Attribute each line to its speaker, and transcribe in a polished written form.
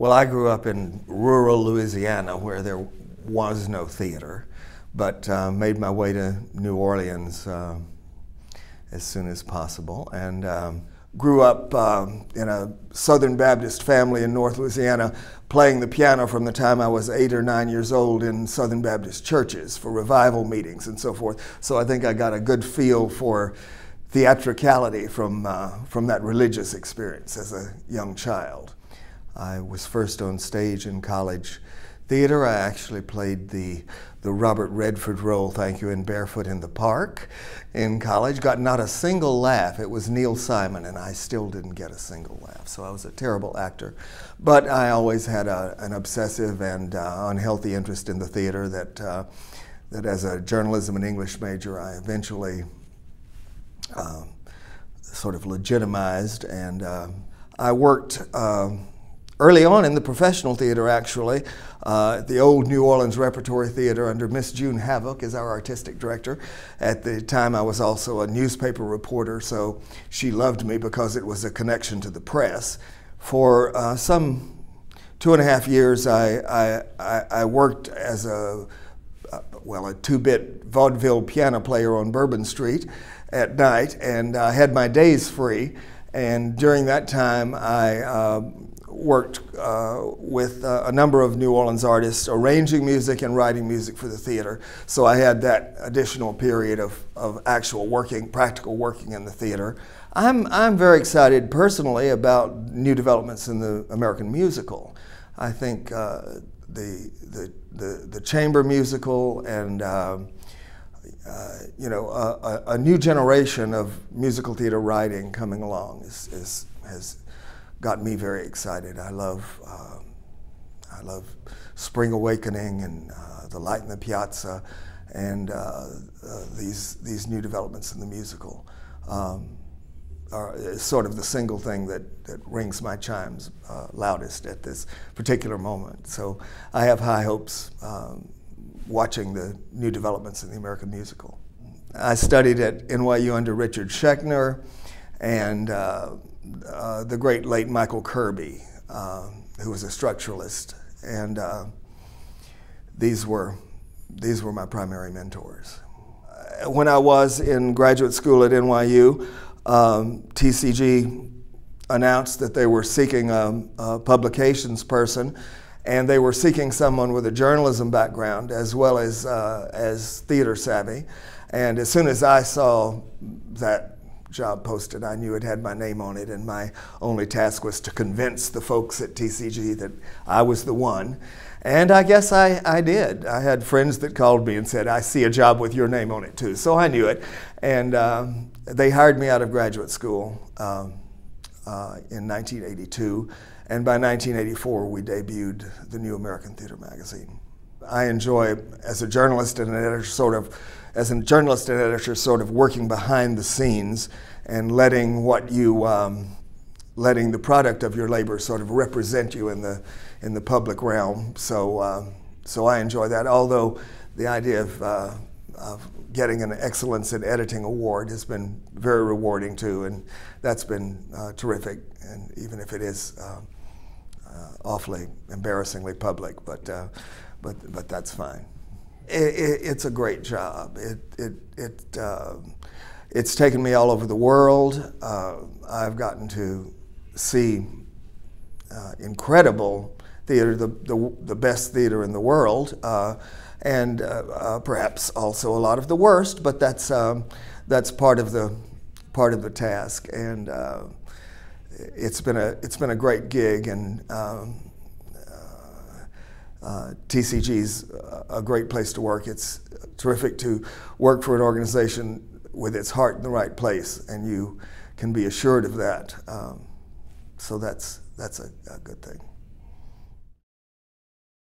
Speaker 1: Well, I grew up in rural Louisiana where there was no theater, but made my way to New Orleans as soon as possible, and grew up in a Southern Baptist family in North Louisiana, playing the piano from the time I was 8 or 9 years old in Southern Baptist churches for revival meetings and so forth. So I think I got a good feel for theatricality from that religious experience as a young child. I was first on stage in college theater. I actually played the Robert Redford role, thank you, in Barefoot in the Park in college. Got not a single laugh. It was Neil Simon, and I still didn't get a single laugh. So I was a terrible actor. But I always had an obsessive and unhealthy interest in the theater that as a journalism and English major, I eventually sort of legitimized. And I worked early on in the professional theater, actually, at the old New Orleans Repertory Theater under Miss June Havoc as our artistic director. At the time, I was also a newspaper reporter, so she loved me because it was a connection to the press. For some 2.5 years, I worked as a two-bit vaudeville piano player on Bourbon Street at night, and I had my days free. And during that time, I worked with a number of New Orleans artists, arranging music and writing music for the theater. So I had that additional period of actual working, practical working in the theater. I'm very excited personally about new developments in the American musical. I think the chamber musical and you know, a new generation of musical theater writing coming along has got me very excited. I love Spring Awakening and The Light in the Piazza, and these new developments in the musical are sort of the single thing that rings my chimes loudest at this particular moment. So I have high hopes watching the new developments in the American musical. I studied at NYU under Richard Schechner and the great late Michael Kirby, who was a structuralist, and these were my primary mentors. When I was in graduate school at NYU, TCG announced that they were seeking a publications person, and they were seeking someone with a journalism background as well as theater savvy. And as soon as I saw that job posted, I knew it had my name on it, and my only task was to convince the folks at TCG that I was the one. And I guess I did. I had friends that called me and said, I see a job with your name on it too. So I knew it. And they hired me out of graduate school in 1982. And by 1984, we debuted the New American Theater magazine. I enjoy, as a journalist and an editor, sort of working behind the scenes and letting letting the product of your labor sort of represent you in the public realm. So so I enjoy that. Although the idea of getting an Excellence in Editing award has been very rewarding too, and that's been terrific. And even if it is awfully embarrassingly public, but that's fine. It's a great job. It's taken me all over the world. I've gotten to see incredible theater, the best theater in the world, and perhaps also a lot of the worst. But that's part of the task, and it's been a great gig, and TCG's a great place to work. It's terrific to work for an organization with its heart in the right place, and you can be assured of that. So that's a good thing.